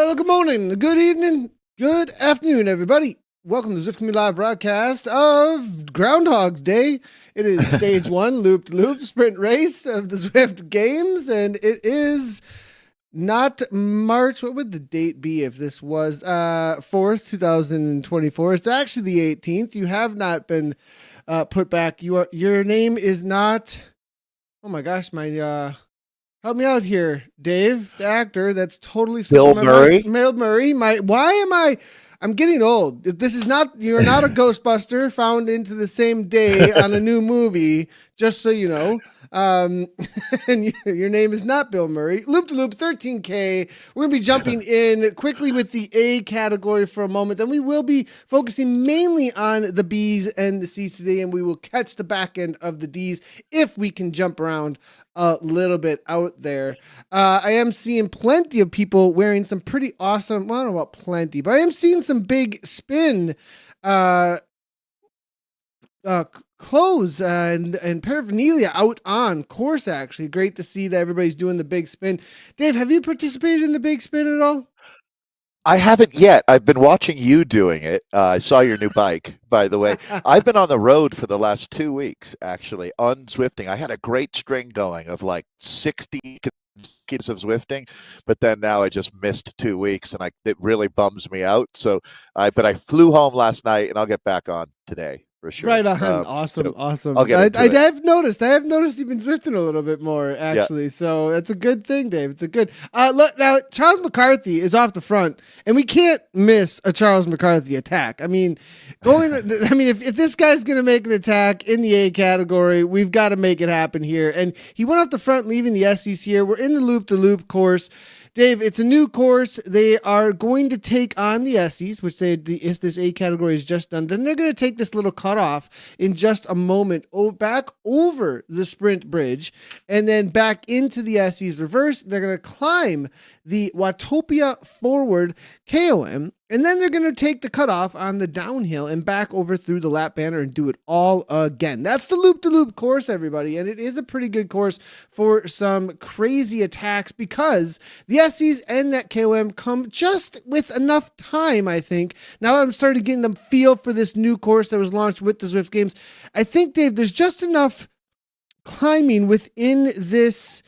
Hello, good morning, good evening, good afternoon, everybody. Welcome to Zwift Games live broadcast of Groundhog's Day. It is stage one, loop-to-loop sprint race of the Zwift Games, and it is not March. What would the date be if this was 4th, 2024? It's actually the 18th. You have not been put back. Your name is not. Oh my gosh, my help me out here, Dave, the actor. That's totally Bill Murray. Bill Murray. I'm getting old. This is not. You're not a Ghostbuster found into the same day on a new movie. Just so you know. And your name is not Bill Murray. Loop to loop, 13K. We're gonna be jumping in quickly with the A category for a moment. Then we will be focusing mainly on the B's and the C's today, and we will catch the back end of the D's if we can jump around a little bit out there. I am seeing plenty of people wearing some pretty awesome, well, I don't know about plenty, but I am seeing some big spin clothes and paraphernalia out on course. Actually, great to see that everybody's doing the big spin. Dave, have you participated in the big spin at all? I haven't yet. I've been watching you doing it. I saw your new bike, by the way. I've been on the road for the last 2 weeks, actually, on Zwifting. I had a great string going of like 60 kids of Zwifting, but then now I just missed 2 weeks, and it really bums me out. But I flew home last night, and I'll get back on today. For sure. Right on. Awesome. I'll get into it. I have noticed you've been drifting a little bit more, actually. Yeah. So it's a good thing, Dave. It's a good. Look, now Charles McCarthy is off the front, and we can't miss a Charles McCarthy attack. I mean, if this guy's going to make an attack in the A category, we've got to make it happen here. And he went off the front, leaving the SEs here. We're in the loop-to-loop course. Dave, it's a new course. They are going to take on the SEs, which if this A category is just done, then they're going to take this little cutoff in just a moment back over the sprint bridge and then back into the SEs reverse. They're going to climb the Watopia forward KOM, and then they're going to take the cutoff on the downhill and back over through the lap banner and do it all again. That's the loop-to-loop course, everybody, and it is a pretty good course for some crazy attacks because the SEs and that KOM come just with enough time, I think. Now I'm starting getting the feel for this new course that was launched with the Zwift Games. I think, Dave, there's just enough climbing within this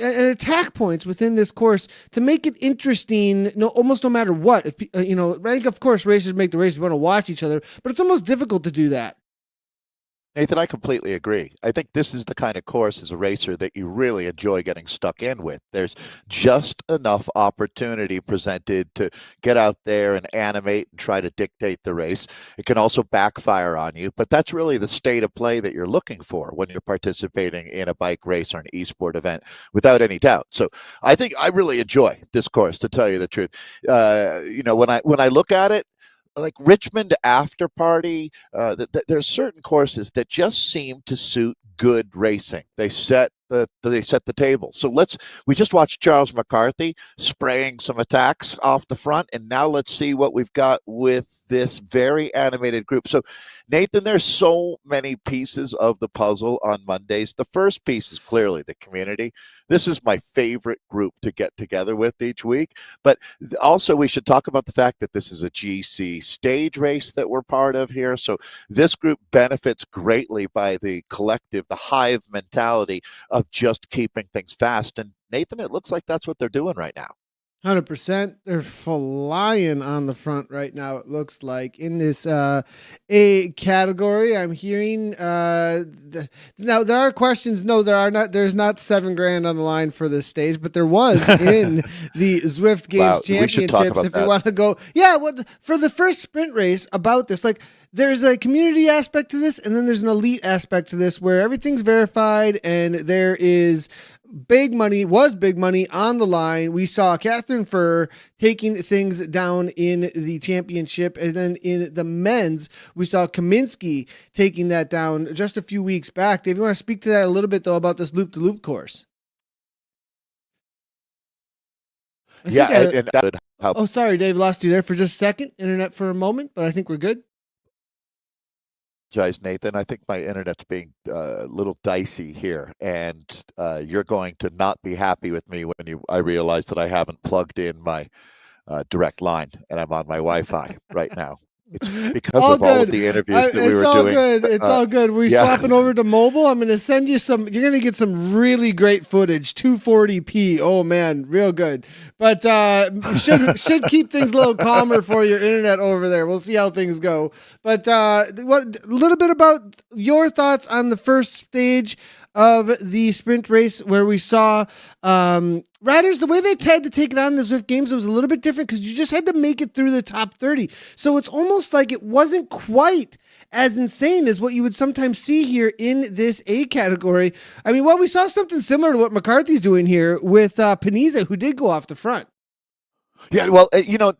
and attack points within this course to make it interesting, almost no matter what. If I think, of course, racers make the race. We want to watch each other, but it's almost difficult to do that. Nathan, I completely agree. I think this is the kind of course as a racer that you really enjoy getting stuck in with. There's just enough opportunity presented to get out there and animate and try to dictate the race. It can also backfire on you, but that's really the state of play that you're looking for when you're participating in a bike race or an esport event, without any doubt. So I think I really enjoy this course, to tell you the truth. When I look at it, like Richmond After Party, there's certain courses that just seem to suit good racing. They set the table. So we just watched Charles McCarthy spraying some attacks off the front, and now let's see what we've got with this very animated group. So Nathan, there's so many pieces of the puzzle on Mondays. The first piece is clearly the community. This is my favorite group to get together with each week. But also we should talk about the fact that this is a GC stage race that we're part of here. So this group benefits greatly by the collective, the hive mentality of just keeping things fast. And Nathan, it looks like that's what they're doing right now. 100%. They're flying on the front right now, it looks like. In this A category, I'm hearing now there are questions. No, there are not. There's not $7,000 on the line for this stage, but there was in the Zwift Games Championships. If you want to go, for the first sprint race about this, like, there's a community aspect to this, and then there's an elite aspect to this where everything's verified and there is big money on the line. We saw Catherine Furr taking things down in the championship, and then in the men's, we saw Kaminsky taking that down just a few weeks back. Dave, you want to speak to that a little bit, though, about this loop-to-loop course? Sorry, Dave, lost you there for just a second. Internet for a moment, but I think we're good. apologize, Nathan. I think my internet's being a little dicey here, and you're going to not be happy with me when I realize that I haven't plugged in my direct line and I'm on my Wi-Fi right now. It's because All of all of good. the interviews that we It's were all doing. good. It's all good. We're yeah. swapping over to mobile. I'm going to send you some. You're going to get some really great footage, 240p. Oh man, real good. But should keep things a little calmer for your internet over there. We'll see how things go. But what a little bit about your thoughts on the first stage of the sprint race, where we saw riders, the way they tried to take it on in the Zwift Games, it was a little bit different because you just had to make it through the top 30. So it's almost like it wasn't quite as insane as what you would sometimes see here in this A category. I mean, well, we saw something similar to what McCarthy's doing here with Paniza, who did go off the front. Yeah, well,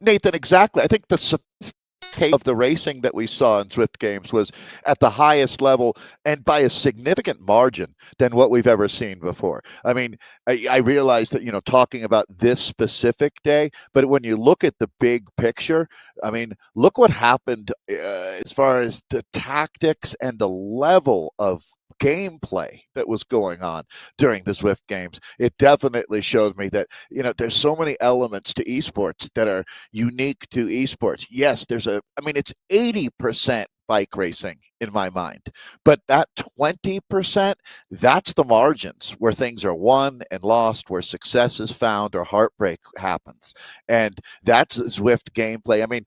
Nathan, exactly. I think the sophistication of the racing that we saw in Zwift Games was at the highest level and by a significant margin than what we've ever seen before. I mean, I realized that, talking about this specific day, but when you look at the big picture, I mean, look what happened as far as the tactics and the level of gameplay that was going on during the Zwift Games. It definitely showed me that, there's so many elements to esports that are unique to esports. Yes, it's 80% bike racing in my mind, but that 20%, that's the margins where things are won and lost, where success is found or heartbreak happens. And that's Zwift gameplay. I mean,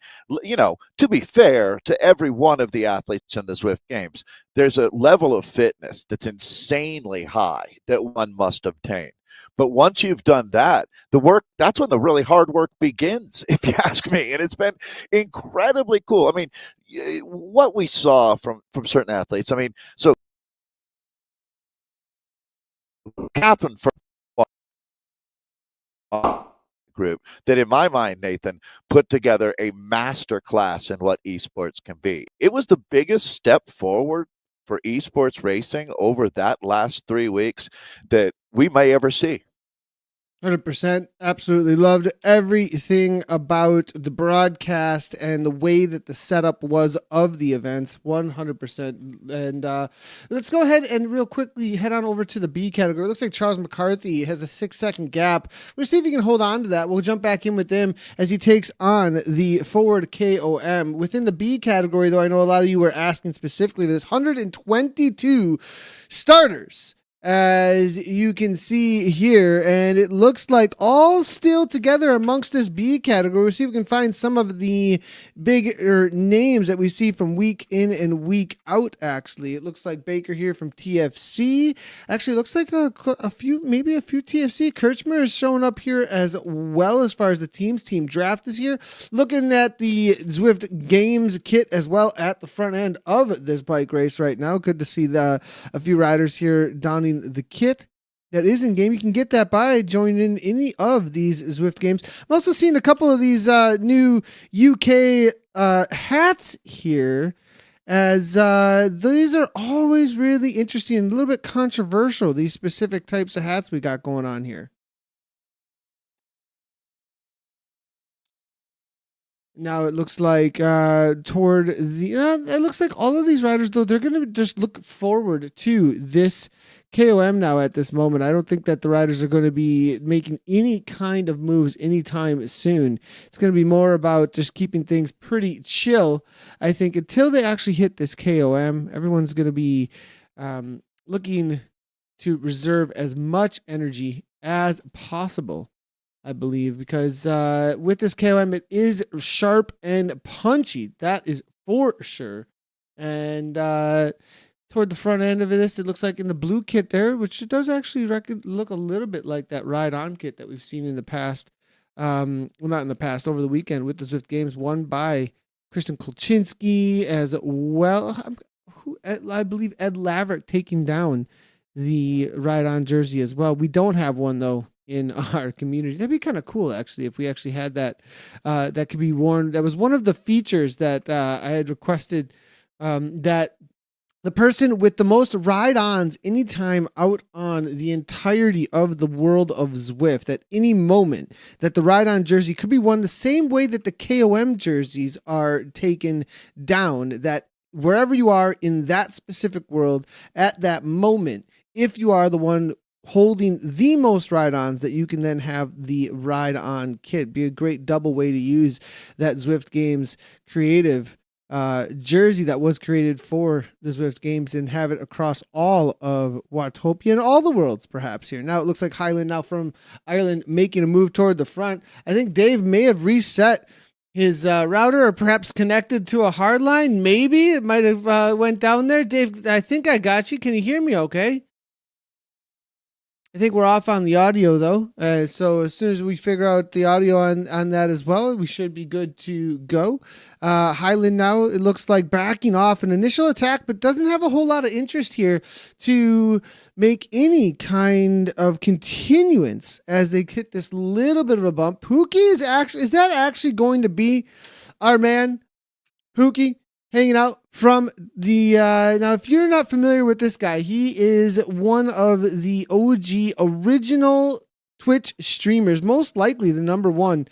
to be fair to every one of the athletes in the Zwift Games, there's a level of fitness that's insanely high that one must obtain. But once you've done that, that's when the really hard work begins, if you ask me. And it's been incredibly cool. I mean, what we saw from certain athletes, I mean, so Catherine group that, in my mind, Nathan, put together a master class in what esports can be. It was the biggest step forward for esports racing over that last 3 weeks that we may ever see. 100%. Absolutely loved everything about the broadcast and the way that the setup was of the events. 100%. And let's go ahead and real quickly head on over to the B category. It looks like Charles McCarthy has a 6-second gap. We'll see if he can hold on to that. We'll jump back in with him as he takes on the forward KOM. Within the B category, though, I know a lot of you were asking specifically, there's 122 starters, as you can see here, and it looks like all still together amongst this B category. We'll see if we can find some of the bigger names that we see from week in and week out. Actually, it looks like Baker here from TFC. Actually, it looks like a few TFC. Kirchmer is showing up here as well as far as the team draft is here. Looking at the Zwift Games kit as well at the front end of this bike race right now. Good to see a few riders here donning the kit that is in game. You can get that by joining any of these Zwift Games. I'm also seeing a couple of these new UK hats here, as these are always really interesting and a little bit controversial, these specific types of hats we got going on here. Now it looks like toward the it looks like all of these riders, though, they're going to just look forward to this KOM now at this moment. I don't think that the riders are going to be making any kind of moves anytime soon. It's going to be more about just keeping things pretty chill, I think, until they actually hit this KOM. Everyone's going to be looking to reserve as much energy as possible, I believe, because with this KOM, it is sharp and punchy. That is for sure. And toward the front end of this, it looks like in the blue kit there, which it does actually look a little bit like that ride-on kit that we've seen in the past. Well, not in the past, over the weekend with the Zwift Games, won by Kristen Kolchinski as well. I believe Ed Laverick taking down the ride-on jersey as well. We don't have one, though, in our community. That'd be kind of cool, actually, if we actually had that. That could be worn. That was one of the features that I had requested, that the person with the most ride-ons anytime out on the entirety of the world of Zwift, at any moment, that the ride-on jersey could be worn the same way that the KOM jerseys are taken down, that wherever you are in that specific world at that moment, if you are the one holding the most ride-ons, that you can then have the ride-on kit. Be a great double way to use that Zwift Games creative jersey that was created for the Zwift Games and have it across all of Watopia and all the worlds perhaps here. Now it looks like Highland now from Ireland making a move toward the front. I think Dave may have reset his router or perhaps connected to a hard line. Maybe it might have went down there. Dave, I think I got you. Can you hear me okay? I think we're off on the audio though. So as soon as we figure out the audio on that as well, we should be good to go. Highland now, it looks like backing off an initial attack, but doesn't have a whole lot of interest here to make any kind of continuance as they hit this little bit of a bump. Pookie is that actually going to be our man, Pookie? Hanging out from the now, if you're not familiar with this guy, he is one of the OG original Twitch streamers, most likely the number one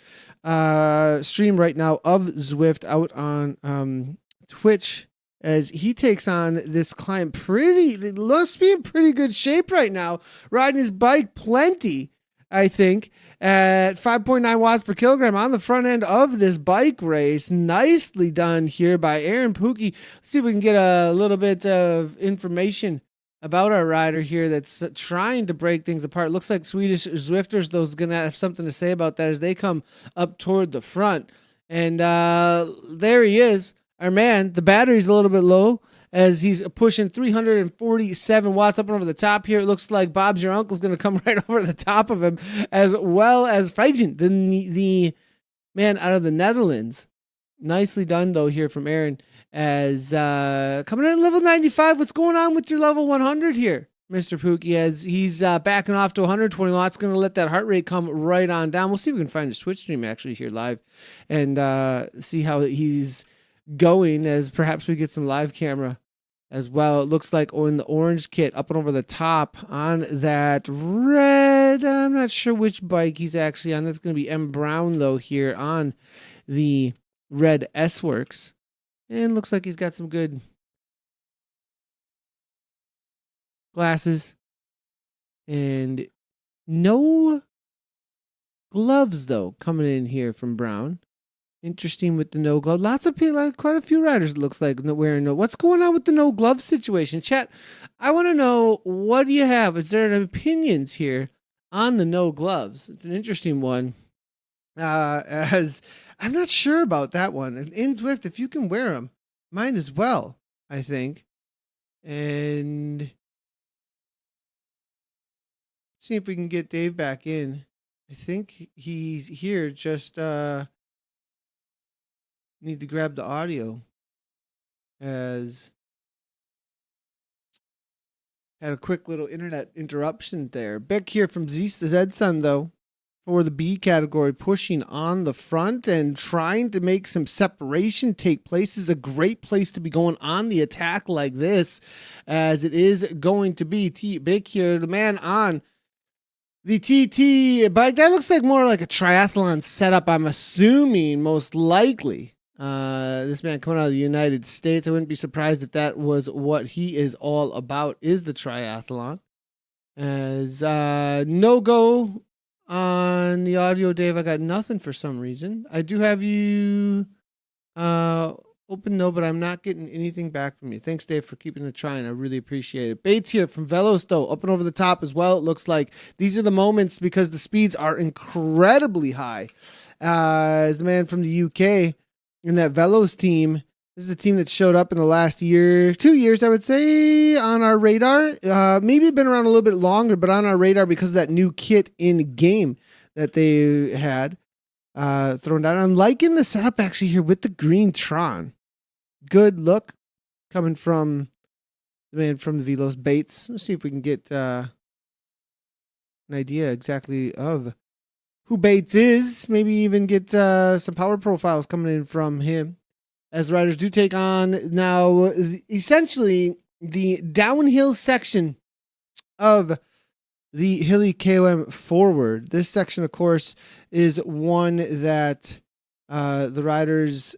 stream right now of Zwift out on Twitch, as he takes on this client. It must be in pretty good shape right now, riding his bike plenty, I think, at 5.9 watts per kilogram on the front end of this bike race. Nicely done here by Aaron Pookie. Let's see if we can get a little bit of information about our rider here that's trying to break things apart. Looks like Swedish Zwifters, though, is going to have something to say about that as they come up toward the front. And there he is, our man. The battery's a little bit low, as he's pushing 347 watts up and over the top here. It looks like Bob's your uncle's going to come right over the top of him, as well as Freijden, the man out of the Netherlands. Nicely done, though, here from Aaron, as coming in at level 95. What's going on with your level 100 here, Mr. Pookie, as he's backing off to 120 watts, going to let that heart rate come right on down. We'll see if we can find a Twitch stream actually here live and see how he's going, as perhaps we get some live camera as well. It looks like in the orange kit up and over the top on that red, I'm not sure which bike he's actually on. That's going to be M Brown though here on the red S-Works, and looks like he's got some good glasses and no gloves though coming in here from Brown. Interesting with the no glove. Lots of people, quite a few riders, it looks like, wearing no. What's going on with the no glove situation? Chat, I want to know, what do you have? Is there opinions here on the no gloves? It's an interesting one. As I'm not sure about that one. And in Zwift, if you can wear them, might as well, I think. And see if we can get Dave back in. I think he's here, just need to grab the audio, as had a quick little internet interruption there. Beck here from Zedson, though, for the B category, pushing on the front and trying to make some separation take place. This is a great place to be going on the attack like this, as it is going to be. Beck here, the man on the TT bike. That looks like more like a triathlon setup, I'm assuming, most likely. This man coming out of the United States. I wouldn't be surprised if that was what he is all about, is the triathlon. As no go on the audio, Dave. I got nothing for some reason. I do have you open, no, but I'm not getting anything back from you. Thanks, Dave, for keeping it trying. I really appreciate it. Bates here from Velos, though, up and over the top as well. It looks like these are the moments, because the speeds are incredibly high. As the man from the UK in that Velos team, this is the team that showed up in the last 2 years, I would say, on our radar. Maybe been around a little bit longer, but on our radar because of that new kit in game that they had thrown down. I'm liking the setup actually here with the green Tron. Good look coming from the man from the Velos, Bates. Let's see if we can get an idea exactly of who Bates is. Maybe even get some power profiles coming in from him, as riders do take on now essentially the downhill section of the hilly KOM forward. This section, of course, is one that the riders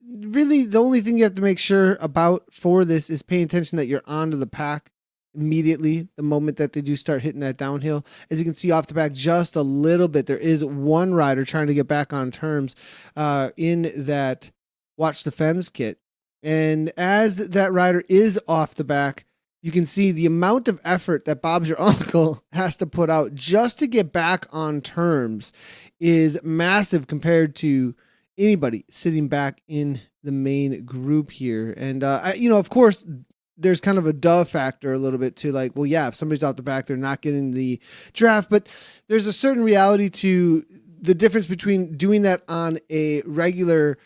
really the only thing you have to make sure about for this is paying attention that you're onto the pack immediately the moment that they do start hitting that downhill. As you can see off the back just a little bit, there is one rider trying to get back on terms in that Watch the Femmes kit. And as that rider is off the back, you can see the amount of effort that Bob's your uncle has to put out just to get back on terms is massive compared to anybody sitting back in the main group here. And, of course, there's kind of a duh factor a little bit to like, well, yeah, if somebody's out the back, they're not getting the draft. But there's a certain reality to the difference between doing that on a regular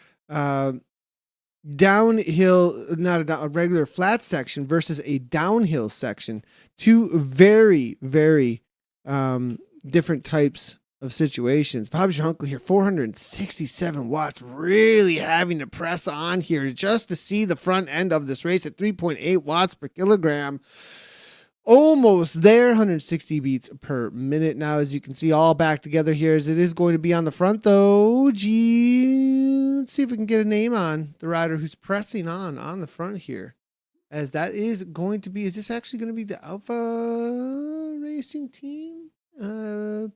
downhill, not a regular flat section versus a downhill section. Two very, very different types of situations. Bob's your uncle here, 467 watts, really having to press on here just to see the front end of this race at 3.8 watts per kilogram. Almost there, 160 beats per minute. Now, as you can see, all back together here as it is going to be on the front, though. Let's see if we can get a name on the rider who's pressing on the front here. As that is going to be, is this actually going to be the Alpha Racing team?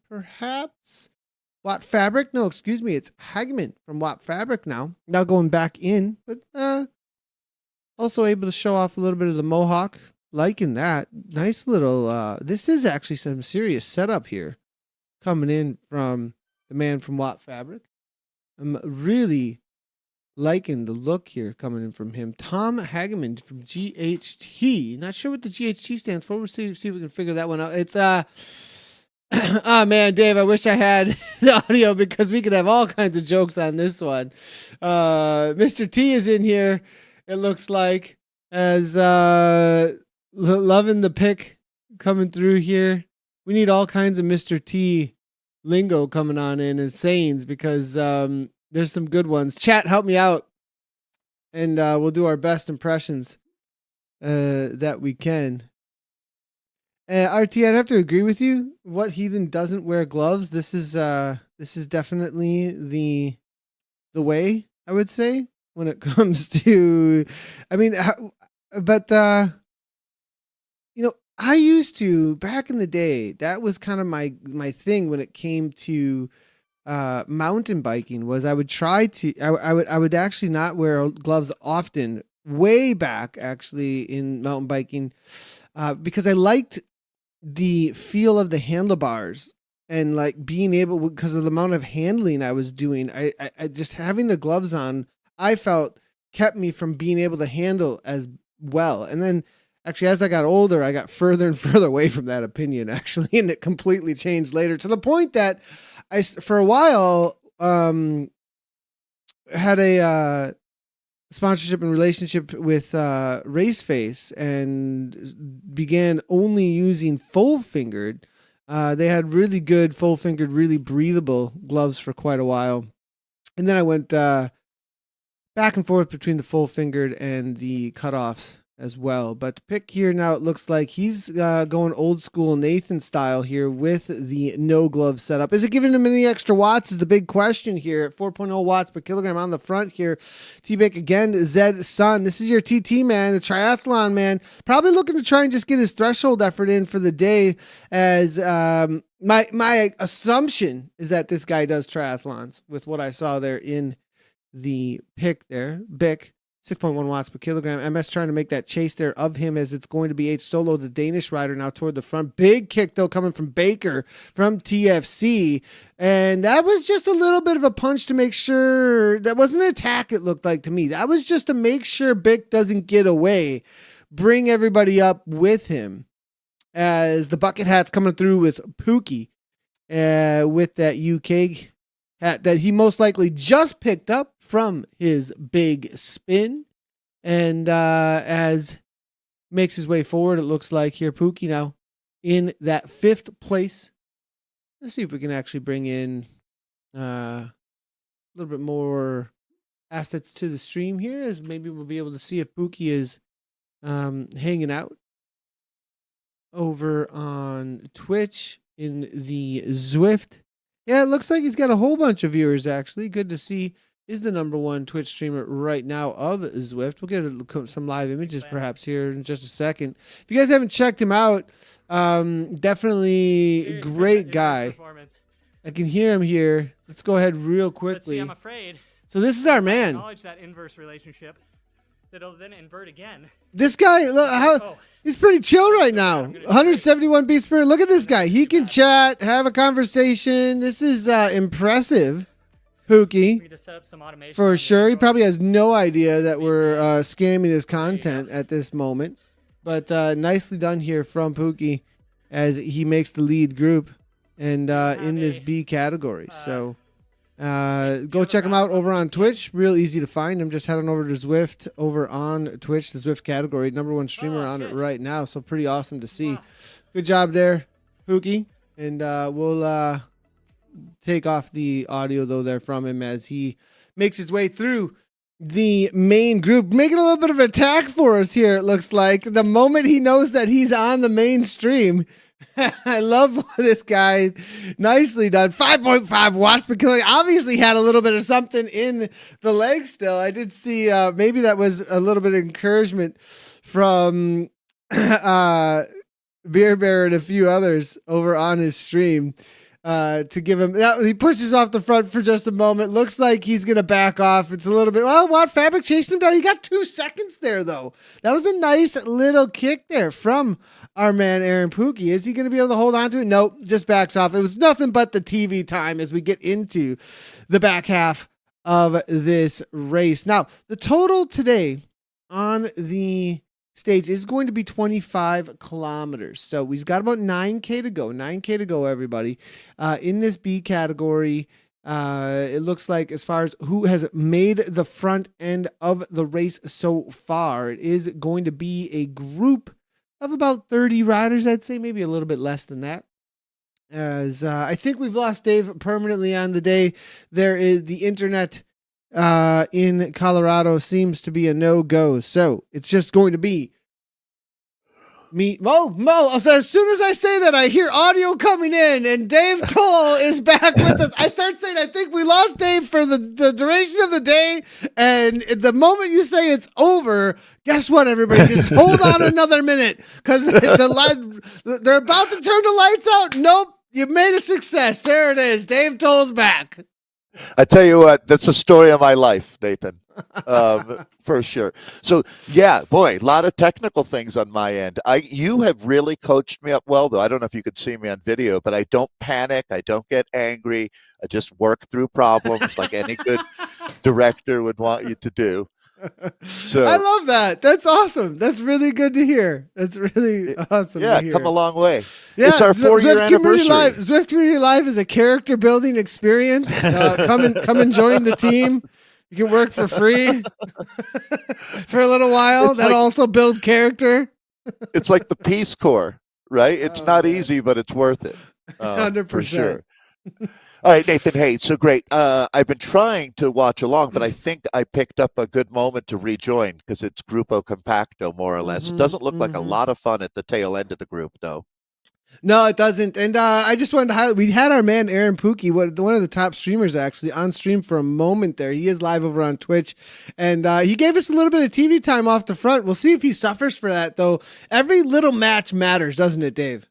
Perhaps Watt Fabric. No, excuse me. It's Hagman from Watt Fabric now going back in, but also able to show off a little bit of the Mohawk. Liking that. Nice little, this is actually some serious setup here coming in from the man from Watt Fabric. I'm really liking the look here coming in from him. Tom Hageman from GHT. Not sure what the GHT stands for. We'll see if we can figure that one out. It's, oh man, Dave, I wish I had the audio because we could have all kinds of jokes on this one. Mr. T is in here, it looks like, as loving the pick coming through here. We need all kinds of Mr. T lingo coming on in and sayings because there's some good ones. Chat, help me out, and we'll do our best impressions that we can. RT, I'd have to agree with you. What heathen doesn't wear gloves? This is definitely the way, I would say, when it comes to. I mean, but I used to back in the day. That was kind of my thing when it came to mountain biking. Was I would try to. I would actually not wear gloves often. Way back, actually, in mountain biking, because I liked the feel of the handlebars and like being able, because of the amount of handling I was doing, I just having the gloves on, I felt kept me from being able to handle as well. And then actually, as I got older, I got further and further away from that opinion, actually, and it completely changed later to the point that I, for a while, had a sponsorship and relationship with Raceface and began only using full-fingered. They had really good full-fingered, really breathable gloves for quite a while. And then I went back and forth between the full-fingered and the cutoffs as well. But pick here now, it looks like he's going old school Nathan style here with the no glove setup. Is it giving him any extra watts is the big question here at 4.0 watts per kilogram on the front here. T-Bick again, Zed Sun. This is your TT man, the triathlon man. Probably looking to try and just get his threshold effort in for the day, as my assumption is that this guy does triathlons with what I saw there in the pick there. Bick. 6.1 watts per kilogram. MS trying to make that chase there of him as it's going to be H Solo, the Danish rider, now toward the front. Big kick, though, coming from Baker from TFC. And that was just a little bit of a punch to make sure. That wasn't an attack, it looked like to me. That was just to make sure Bick doesn't get away. Bring everybody up with him as the bucket hat's coming through with Pookie with that UK hat that he most likely just picked up from his big spin, and as makes his way forward, it looks like here Pookie now in that 5th place. Let's see if we can actually bring in a little bit more assets to the stream here, as maybe we'll be able to see if Pookie is hanging out over on Twitch in the Zwift. Yeah, it looks like he's got a whole bunch of viewers, actually. Good to see is the #1 Twitch streamer right now of Zwift. We'll get some live images perhaps here in just a second. If you guys haven't checked him out, definitely great guy. I can hear him here. Let's go ahead real quickly. See, I'm afraid. So this is our man. Acknowledge that inverse relationship. That'll then invert again. This guy, look, he's pretty chill right now. 171 beats per. Look at this guy. He can chat, have a conversation. This is impressive, Pookie. For sure. He probably has no idea that we're scamming his content at this moment. But nicely done here from Pookie as he makes the lead group and in this B category. So go check him out over on Twitch. Real easy to find him. Just head on over to Zwift over on Twitch, the Zwift category. #1 streamer on it right now. So pretty awesome to see. Good job there, Pookie. And we'll take off the audio, though, there from him as he makes his way through the main group. Making a little bit of an attack for us here, it looks like. The moment he knows that he's on the main stream. I love this guy. Nicely done. 5.5 watts per kilogram. Obviously had a little bit of something in the leg still. I did see maybe that was a little bit of encouragement from Beer Bear and a few others over on his stream to give him. He pushes off the front for just a moment. Looks like he's going to back off. It's a little bit. Well, Watt Fabric chasing him down. He got 2 seconds there, though. That was a nice little kick there from our man Aaron Pookie. Is he going to be able to hold on to it? Nope, just backs off. It was nothing but the TV time as we get into the back half of this race. Now, the total today on the stage is going to be 25 kilometers. So we've got about 9K to go. 9K to go, everybody. In this B category, it looks like as far as who has made the front end of the race so far, it is going to be a group of about 30 riders, I'd say, maybe a little bit less than that. As I think we've lost Dave permanently on the day. There is the internet in Colorado seems to be a no-go. So it's just going to be me. Mo. So as soon as I say that, I hear audio coming in, and Dave Towle is back with us. I start saying, I think we lost Dave for the duration of the day. And the moment you say it's over, guess what, everybody? Just hold on another minute because they're about to turn the lights out. Nope. You made a success. There it is. Dave Towle's back. I tell you what, that's a story of my life, Nathan, for sure. So, yeah, boy, a lot of technical things on my end. You have really coached me up well, though. I don't know if you could see me on video, but I don't panic. I don't get angry. I just work through problems like any good director would want you to do. So I love that. That's awesome. That's really good to hear. That's really awesome. Yeah, to hear. come a long way. Yeah, it's our 4-year anniversary. Zwift Community Live is a character building experience. Come and join the team. You can work for free for a little while. That'll also build character. It's like the Peace Corps, right? It's not easy, but it's worth it. 100%. For sure. All right, Nathan. Hey, so great. I've been trying to watch along, but I think I picked up a good moment to rejoin because it's Grupo Compacto, more or less. It doesn't look like a lot of fun at the tail end of the group, though. No, it doesn't. And I just wanted to highlight, we had our man Aaron Pookie, one of the top streamers actually, on stream for a moment there. He is live over on Twitch, and he gave us a little bit of TV time off the front. We'll see if he suffers for that, though. Every little match matters, doesn't it, Dave?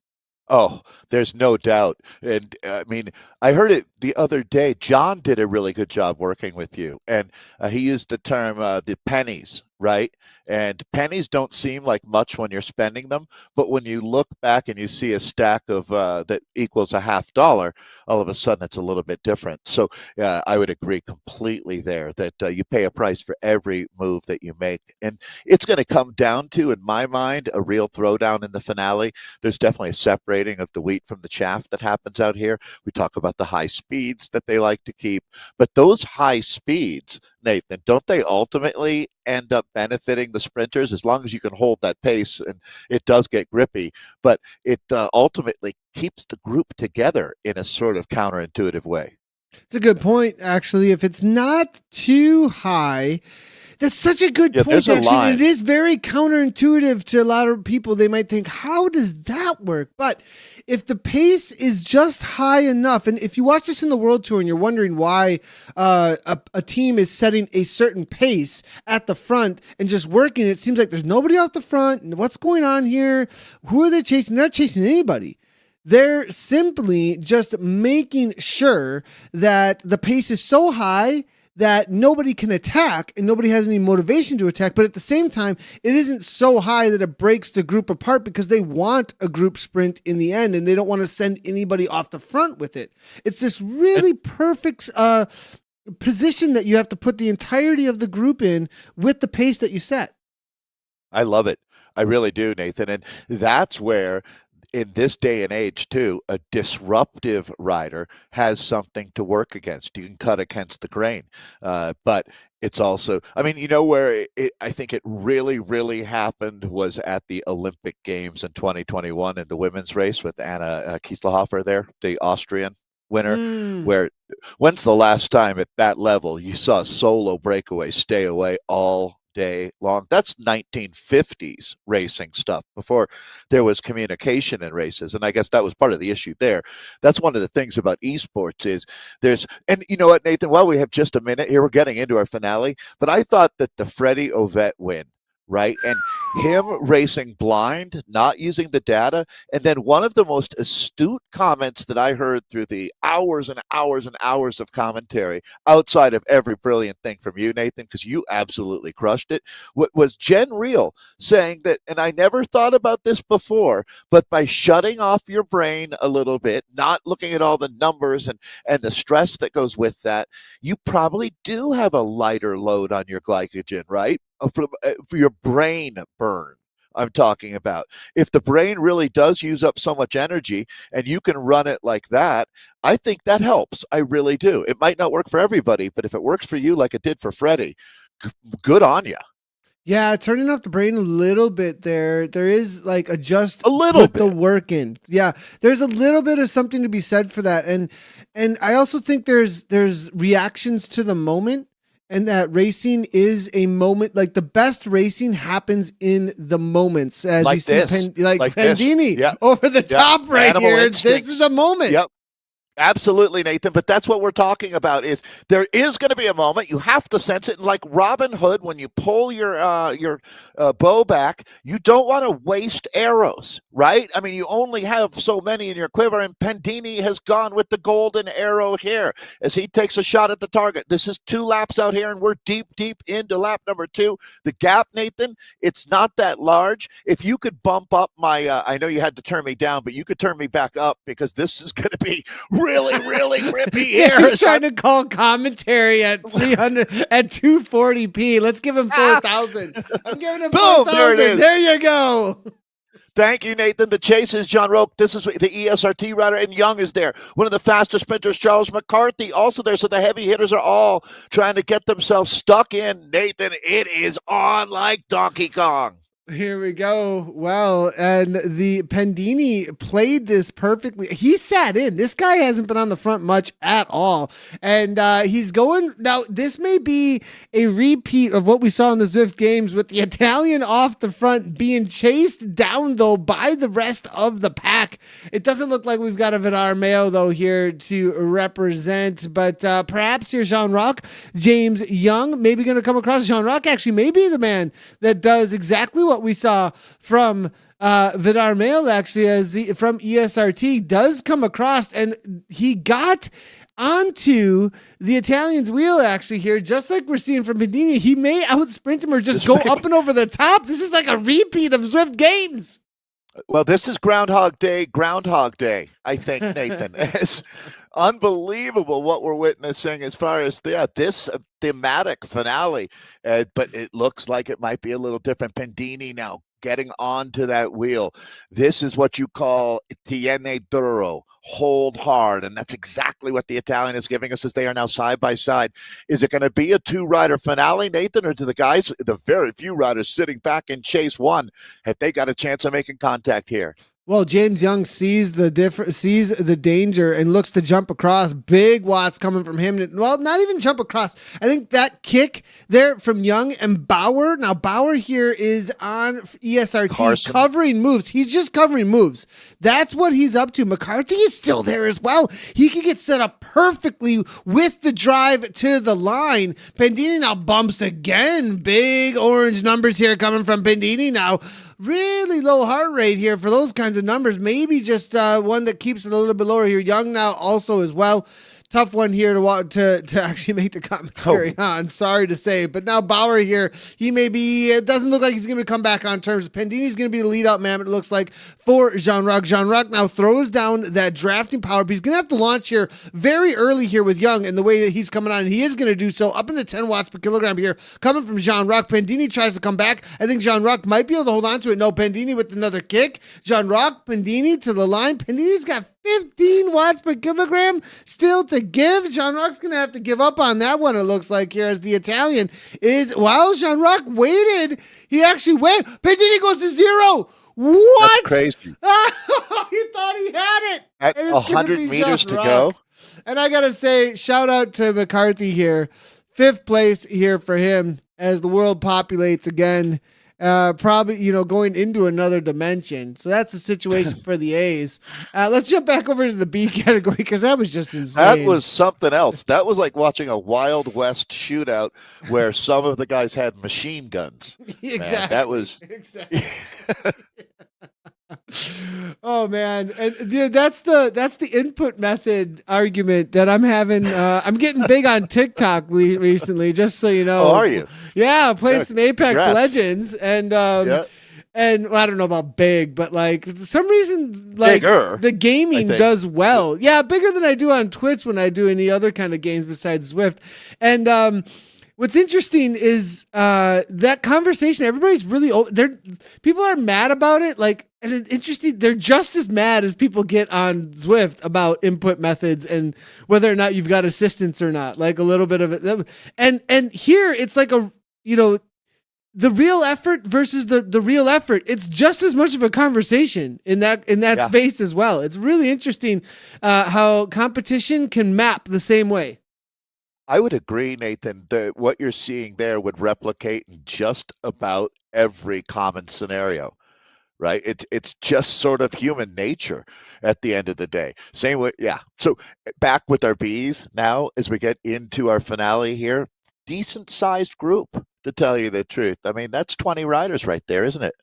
Oh, there's no doubt. And I mean, I heard it the other day. John did a really good job working with you. And he used the term the pennies, right? And pennies don't seem like much when you're spending them. But when you look back and you see a stack of that equals $50, all of a sudden it's a little bit different. So I would agree completely there that you pay a price for every move that you make. And it's going to come down to, in my mind, a real throwdown in the finale. There's definitely a separating of the wheat from the chaff that happens out here. We talk about the high speeds that they like to keep. But those high speeds, Nathan, don't they ultimately end up benefiting the sprinters as long as you can hold that pace? And it does get grippy, but it ultimately keeps the group together in a sort of counterintuitive way. It's a good point, actually. If it's not too high, That's such a good point, there's a actually. line. It is very counterintuitive to a lot of people. They might think, how does that work? But if the pace is just high enough, and if you watch this in the World Tour and you're wondering why a team is setting a certain pace at the front and just working, it seems like there's nobody off the front. What's going on here? Who are they chasing? They're not chasing anybody. They're simply just making sure that the pace is so high that nobody can attack and nobody has any motivation to attack. But at the same time, it isn't so high that it breaks the group apart because they want a group sprint in the end and they don't want to send anybody off the front with it. It's this really perfect position that you have to put the entirety of the group in with the pace that you set. I love it. I really do, Nathan. And that's where, in this day and age, too, a disruptive rider has something to work against. You can cut against the grain. But it's also, I mean, where I think it really, really happened was at the Olympic Games in 2021 in the women's race with Anna Kieselhofer there, the Austrian winner, where when's the last time at that level you saw a solo breakaway stay away all day long? That's 1950s racing stuff before there was communication in races. And I guess that was part of the issue there. That's one of the things about esports is and you know what, Nathan, while we have just a minute here, we're getting into our finale, but I thought that the Freddie Ovett win, right? And him racing blind, not using the data. And then one of the most astute comments that I heard through the hours and hours and hours of commentary, outside of every brilliant thing from you, Nathan, because you absolutely crushed it, was Jen Reel saying that, and I never thought about this before, but by shutting off your brain a little bit, not looking at all the numbers and the stress that goes with that, you probably do have a lighter load on your glycogen, right? For your brain burn, I'm talking about. If the brain really does use up so much energy and you can run it like that, I think that helps. I really do. It might not work for everybody, but if it works for you like it did for Freddie, good on you. Yeah, turning off the brain a little bit there. There is like a little bit the work in. Yeah, there's a little bit of something to be said for that. And I also think there's reactions to the moment. And that racing is a moment, like the best racing happens in the moments, as like you see, this. like Pendini Yep. over the top right Animal here. instincts. This is a moment. Yep. Absolutely, Nathan. But that's what we're talking about is there is going to be a moment. You have to sense it. And like Robin Hood, when you pull your bow back, you don't want to waste arrows, right? I mean, you only have so many in your quiver. And Pendini has gone with the golden arrow here as he takes a shot at the target. This is 2 laps out here, and we're deep into lap number 2. The gap, Nathan, it's not that large. If you could bump up my, I know you had to turn me down, but you could turn me back up because this is going to be really grippy here. He's trying to call commentary at 300 at 240p. Let's give him 4,000. I'm giving him 4,000. There it is. There you go. Thank you, Nathan. The chase is John Roque. This is the ESRT rider, and Young is there. One of the fastest sprinters, Charles McCarthy, also there. So the heavy hitters are all trying to get themselves stuck in. Nathan, it is on like Donkey Kong. Here we go. Well, and the Pendini played this perfectly. He sat in. This guy hasn't been on the front much at all. And he's going. Now, this may be a repeat of what we saw in the Zwift Games with the Italian off the front being chased down, though, by the rest of the pack. It doesn't look like we've got a Vidar Mayo, though, here to represent. But perhaps here, Jean Roque, James Young, maybe going to come across. Jean Roque actually may be the man that does exactly what we saw from Vidar Mail, actually, as from ESRT, does come across, and he got onto the Italian's wheel actually here, just like we're seeing from Pendini. He may outsprint him or just go up and over the top. This is like a repeat of Zwift Games. Well, this is Groundhog Day, I think, Nathan. It's unbelievable what we're witnessing as far as this thematic finale. But it looks like it might be a little different. Pendini now getting onto that wheel. This is what you call tiene duro, hold hard. And that's exactly what the Italian is giving us as they are now side by side. Is it going to be a 2-rider finale, Nathan, or do the guys, the very few riders sitting back in chase 1, have they got a chance of making contact here? Well, James Young sees the danger and looks to jump across. Big watts coming from him. Well, not even jump across. I think that kick there from Young and Bauer. Now Bauer here is on ESRT Carson. covering moves. He's just covering moves. That's what he's up to. McCarthy is still there as well. He can get set up perfectly with the drive to the line. Pendini now bumps again. Big orange numbers here coming from Pendini now. Really low heart rate here for those kinds of numbers. Maybe just one that keeps it a little bit lower here. Young now also as well. Tough one here to actually make the commentary on. Sorry to say, but now Bauer here, he may be. It doesn't look like he's going to come back on terms. Pendini's going to be the lead out man. It looks like for Jean-Roch. Jean-Roch now throws down that drafting power. But he's going to have to launch here very early here with Young, and the way that he's coming on, and he is going to do so up in the 10 watts per kilogram here, coming from Jean-Roch. Pendini tries to come back. I think Jean-Roch might be able to hold on to it. No, Pendini with another kick. Jean-Roch, Pendini to the line. Pendini's got 15 watts per kilogram still to give. Jean-Roch's going to have to give up on that one, it looks like, here as the Italian is, while Jean-Roch waited, he actually waited. Pendini goes to 0. What? That's crazy. He thought he had it. At 100 meters to go. And I got to say, shout out to McCarthy here. 5th place here for him as the world populates again. Probably, going into another dimension. So that's the situation for the A's. Let's jump back over to the B category because that was just insane. That was something else. That was like watching a Wild West shootout where some of the guys had machine guns. Exactly. Man, that was exactly. Oh man, and that's the input method argument that I'm having. I'm getting big on TikTok recently, just so you know. Oh, are you? Yeah, playing some Apex Congrats. Legends, and and well, I don't know about big, but like for some reason, like Bigger, the gaming does well. Yeah, bigger than I do on Twitch when I do any other kind of games besides Zwift, and what's interesting is that conversation. Everybody's really people are mad about it. Like, and it's interesting. They're just as mad as people get on Zwift about input methods and whether or not you've got assistance or not. Like a little bit of it. And here it's like the real effort versus the real effort. It's just as much of a conversation in that space as well. It's really interesting how competition can map the same way. I would agree, Nathan, that what you're seeing there would replicate in just about every common scenario, right? It's just sort of human nature at the end of the day. Same way, yeah. So back with our Bs now, as we get into our finale here, decent-sized group, to tell you the truth. I mean, that's 20 riders right there, isn't it?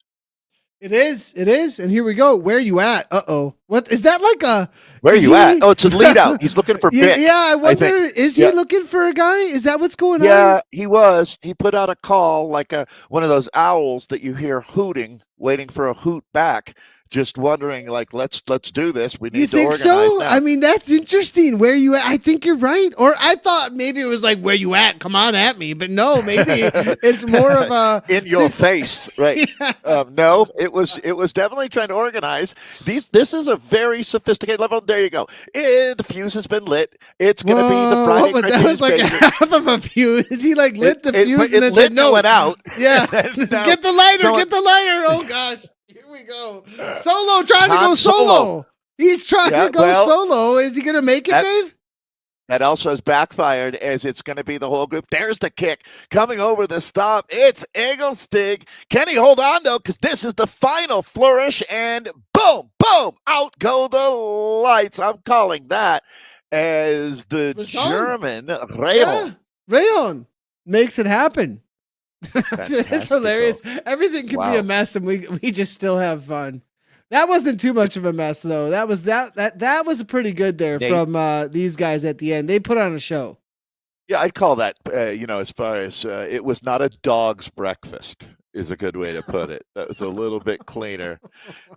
It is. And here we go. Where are you at? Uh-oh. What is that like a... Where are you at? Oh, it's a lead out. He's looking for Bick. Yeah, I wonder, is he looking for a guy? Is that what's going on? Yeah, he was. He put out a call like one of those owls that you hear hooting, waiting for a hoot back. Just wondering, like, let's do this. We need to organize so? now. I mean, that's interesting. Where you at? I think you're right. Or I thought maybe it was like, where you at? Come on at me. But no, maybe it's more of a in your face, right? Yeah. No, it was definitely trying to organize. This is a very sophisticated level. There you go. The fuse has been lit. It's going to be the Friday. But that was like half of a fuse. He like lit the fuse and then lit said no. Went out. Yeah, get the lighter. Get the lighter. Oh gosh. Here we go. Solo trying to go solo. He's trying to go solo. Is he going to make it, Dave? That also has backfired as it's going to be the whole group. There's the kick coming over the stop. It's Egglestig. Can he hold on, though? Because this is the final flourish. And boom, boom, out go the lights. I'm calling that as the German Rayon. Rayon makes it happen. It's hilarious. Everything can be a mess, and we just still have fun. That wasn't too much of a mess, though. That was a pretty good there from these guys at the end. They put on a show. Yeah, I'd call that as far as it was not a dog's breakfast is a good way to put it. That was a little bit cleaner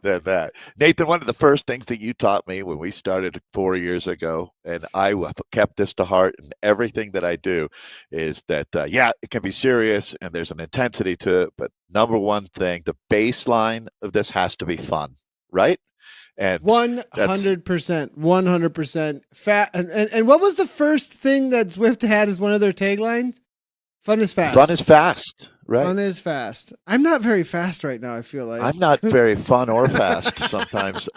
than that. Nathan, one of the first things that you taught me when we started 4 years ago, and I kept this to heart in everything that I do, is that, it can be serious and there's an intensity to it, but number one thing, the baseline of this has to be fun, right? And 100%. Fat. And what was the first thing that Zwift had as one of their taglines? Fun is fast. Fun is fast. right? Fun is fast. I'm not very fast right now, I feel like. I'm not very fun or fast sometimes.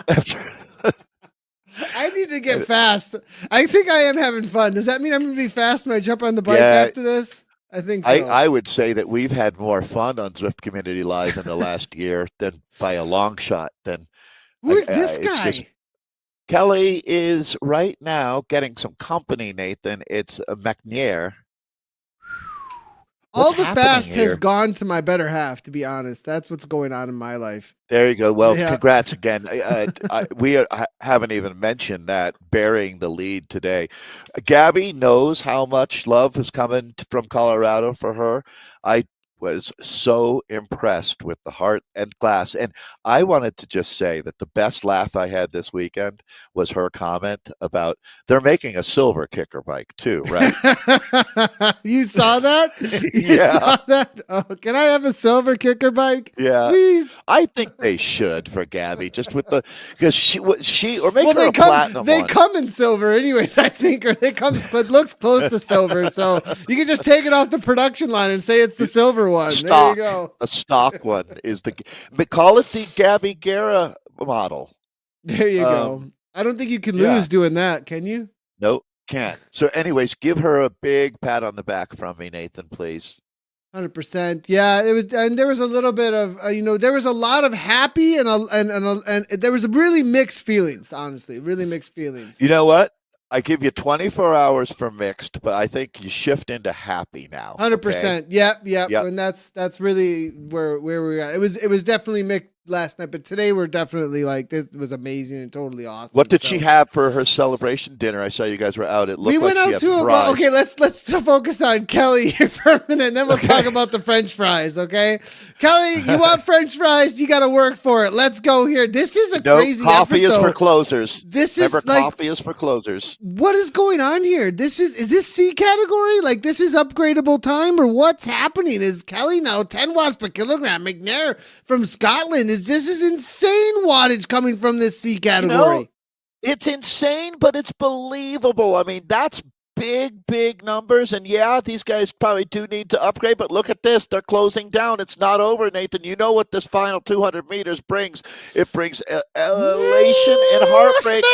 I need to get fast. I think I am having fun. Does that mean I'm going to be fast when I jump on the bike after this? I think so. I would say that we've had more fun on Zwift Community Live in the last year than by a long shot. Who is this guy? Kelly is right now getting some company, Nathan. It's McNair. All the fast has gone to my better half, to be honest. That's what's going on in my life. There you go. Well, congrats again. We haven't even mentioned that, burying the lead today. Gabby knows how much love is coming from Colorado for her. I was so impressed with the heart and glass. And I wanted to just say that the best laugh I had this weekend was her comment about they're making a silver kicker bike too, right? You saw that? You saw that? Oh, can I have a silver kicker bike? Yeah. Please. I think they should for Gabby, just with because she or make her a platinum They one. come in silver anyways, I think, or they come, but looks close to silver. So you can just take it off the production line and say it's the silver one. Stock, there you go. A stock one is but call it the Gabby Guerra model. There you go. I don't think you can lose doing that, can you? Nope, can't. So anyways, give her a big pat on the back from me, Nathan, please. 100%. Yeah, it was, and there was a little bit of, there was a lot of happy and there was really mixed feelings, honestly, really mixed feelings. You know what? I give you 24 hours for mixed, but I think you shift into happy now. 100%. Okay? Yep. And that's really where we are. It was definitely mixed last night, but today we're definitely like, this was amazing and totally awesome. What did she have for her celebration dinner? I saw you guys were out. It looked we like went out she had fries. Okay, let's focus on Kelly here for a minute, and then we'll talk about the French fries. Okay, Kelly, you want French fries? You got to work for it. Let's go here. This is a crazy. Coffee effort, is though. for closers. Remember, coffee is for closers. What is going on here? Is this C category? Like, this is upgradable time, or what's happening? Is Kelly now 10 watts per kilogram? McNair from Scotland. This is insane wattage coming from this C category. It's insane, but it's believable. I mean, that's big numbers. And yeah, these guys probably do need to upgrade, but look at this. They're closing down. It's not over, Nathan. You know what this final 200 meters brings. It brings elation and heartbreak.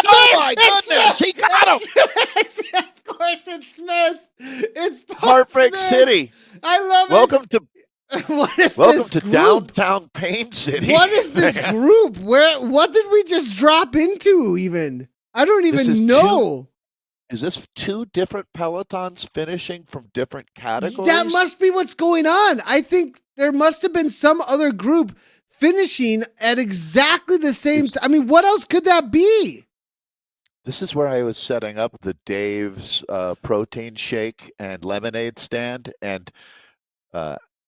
Oh, my goodness. He got him. Of course, it's Smith. It's Heartbreak Smith. City. I love it. Welcome to downtown Pain City. What is this group? What did we just drop into even? I don't even know. Is this two different Pelotons finishing from different categories? That must be what's going on. I think there must have been some other group finishing at exactly the same time. I mean, what else could that be? This is where I was setting up the Dave's protein shake and lemonade stand, and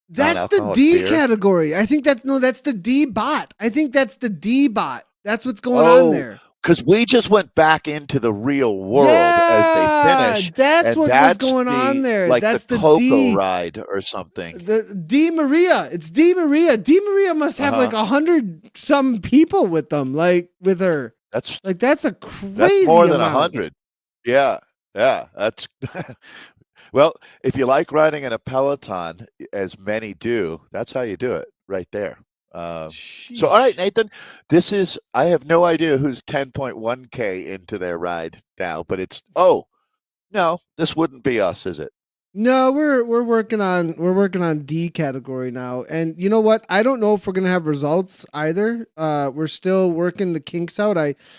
that's the D category. I think that's the D bot. I think that's the D bot. That's what's going on there. Because we just went back into the real world as they finish. That's what was going on there. Like that's the Coco ride or something. The D Maria. It's D Maria. D Maria must have like 100 some people with them, like with her. That's a crazy. That's more than amount. 100. Yeah. That's well. If you like riding in a Peloton, as many do, that's how you do it, right there. So, all right, Nathan, I have no idea who's 10.1K into their ride now, but no, this wouldn't be us, is it? No, we're working on D category now. And you know what? I don't know if we're going to have results either. We're still working the kinks out.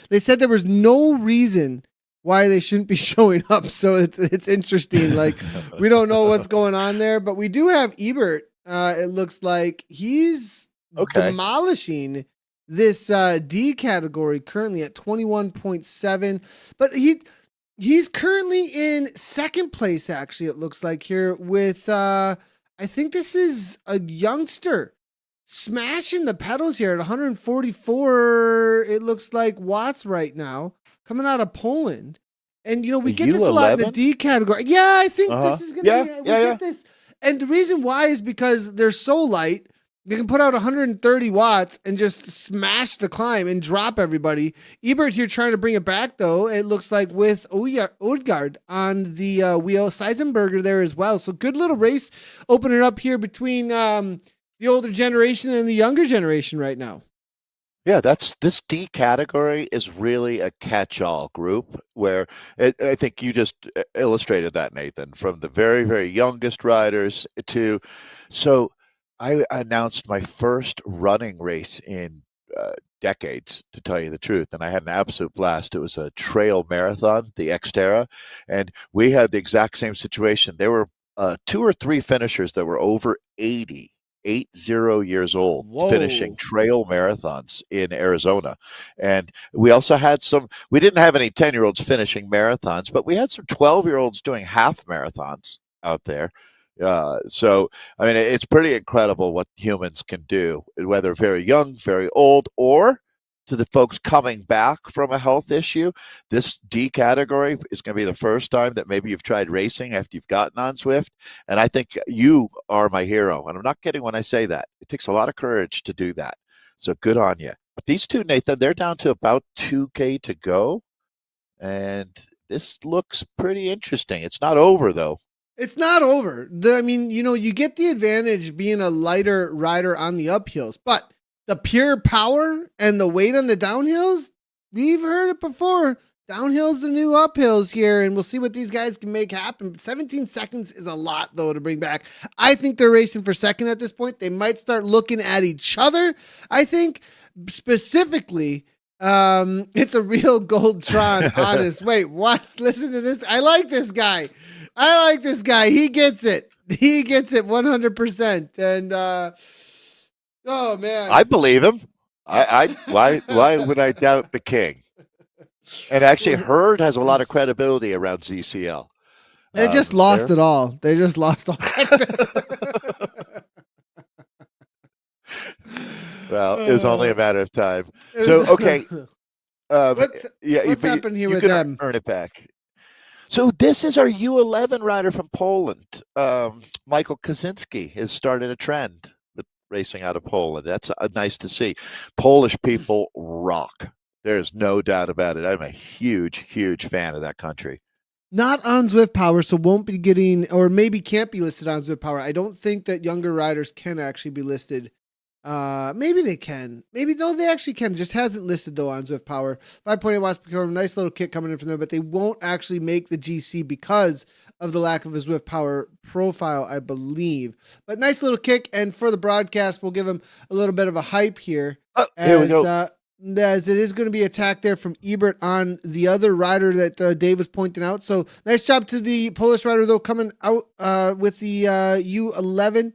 They said there was no reason why they shouldn't be showing up. So it's interesting. Like, we don't know what's going on there, but we do have Ebert. It looks like he's demolishing this D category currently at 21.7, but he's currently in second place, actually, it looks like, here with I think this is a youngster smashing the pedals here at 144, it looks like, watts right now, coming out of Poland. And we get this a lot in the D category. Yeah, I think this is gonna be we get this. And the reason why is because they're so light. They can put out 130 watts and just smash the climb and drop everybody. Ebert here trying to bring it back, though. It looks like with Odgaard on the wheel. Seisenberger there as well. So good little race opening up here between the older generation and the younger generation right now. Yeah, this D category is really a catch-all group where I think you just illustrated that, Nathan, from the very, very youngest riders to so I announced my first running race in decades, to tell you the truth, and I had an absolute blast. It was a trail marathon, the Xterra, and we had the exact same situation. There were 2 or 3 finishers that were over 80 years old. Whoa. Finishing trail marathons in Arizona. And we also had we didn't have any 10-year-olds finishing marathons, but we had some 12-year-olds doing half marathons out there. So, I mean, it's pretty incredible what humans can do, whether very young, very old, or to the folks coming back from a health issue. This D category is going to be the first time that maybe you've tried racing after you've gotten on Zwift. And I think you are my hero. And I'm not kidding when I say that. It takes a lot of courage to do that. So good on you. But these two, Nathan, they're down to about 2K to go. And this looks pretty interesting. It's not over, though. It's not over. I mean, you get the advantage being a lighter rider on the uphills, but the pure power and the weight on the downhills, we've heard it before. Downhill's the new uphills here, and we'll see what these guys can make happen. 17 seconds is a lot, though, to bring back. I think they're racing for second at this point. They might start looking at each other. I think specifically, it's a real Goldtron, honest. Wait, what? Listen to this. I like this guy. He gets it. 100%. And oh man, I believe him. Why would I doubt the king? And actually, Herd has a lot of credibility around ZCL. They just lost it all. They just lost all. Well, it was only a matter of time. So okay, what's happened here with them? Earn it back. So this is our U11 rider from Poland. Michael Kaczynski has started a trend with racing out of Poland. That's nice to see. Polish people rock. There's no doubt about it. I'm a huge, huge fan of that country. Not on Zwift Power, so won't be getting, or maybe can't be listed on Zwift Power. I don't think that younger riders can actually be listed. Maybe they can. Maybe no, they actually can. Just hasn't listed though on Zwift Power. 5.8 watts per kilogram. Nice little kit coming in from them, but they won't actually make the GC because of the lack of a Zwift Power profile, I believe. But nice little kick, and for the broadcast, we'll give them a little bit of a hype here. Here we go. As it is going to be attacked there from Ebert on the other rider that Dave was pointing out. So nice job to the Polish rider though, coming out with the U11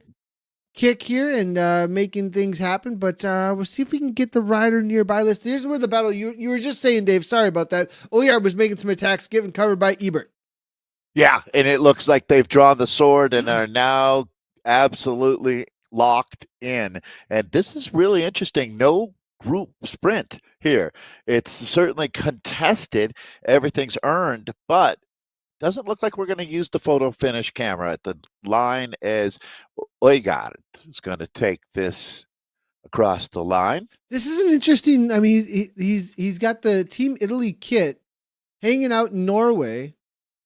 kick here and making things happen. But we'll see if we can get the rider nearby list. Here's where the battle you were just saying, Dave. Sorry about that. Oyard was making some attacks, given covered by Ebert. Yeah, and it looks like they've drawn the sword and are now absolutely locked in. And this is really interesting. No group sprint here. It's certainly contested. Everything's earned, but doesn't look like we're going to use the photo finish camera at the line as Oygaard is going to take this across the line. This is an interesting, I mean, he's got the Team Italy kit hanging out in Norway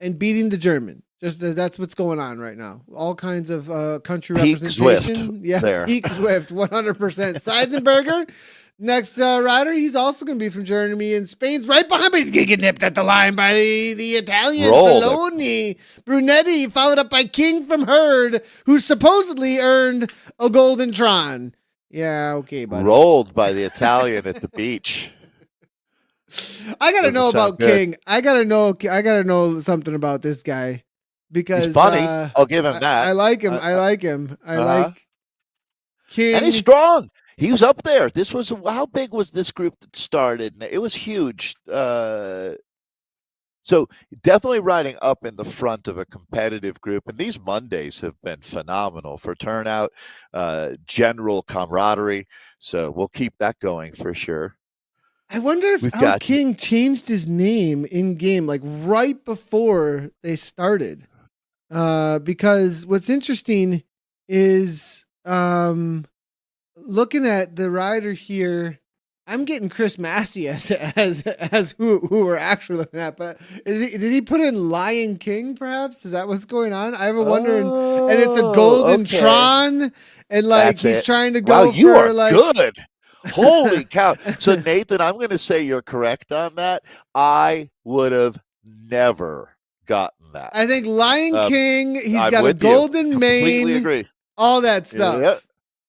and beating the German. Just that's what's going on right now. All kinds of country Peak representation. Zwift Yeah, Peak Zwift, 100%. Seisenberger, next rider, he's also going to be from Germany, and Spain's right behind, but he's going to get nipped at the line by the Italian Belloni. Brunetti, followed up by King from Herd, who supposedly earned a golden Tron. Yeah, okay, buddy. Rolled by the Italian at the beach. I gotta know about King. I gotta know something about this guy because he's funny. I'll give him that. I like him. I like King, and he's strong. He was up there. This was how big was this group that started? It was huge. So definitely riding up in the front of a competitive group. And these Mondays have been phenomenal for turnout, general camaraderie. So we'll keep that going for sure. I wonder if King changed his name in game, like right before they started. Because what's interesting is looking at the rider here, I'm getting Chris Massey as who we're actually looking at. But did he put in Lion King? Perhaps is that what's going on? I have a wondering. And it's a golden Tron, and like he's trying to go. Wow, you for, are like, good. Holy cow! So Nathan, I'm going to say you're correct on that. I would have never gotten that. I think Lion King. He's I'm got a with you. golden mane. Completely agree. All that stuff. Yeah.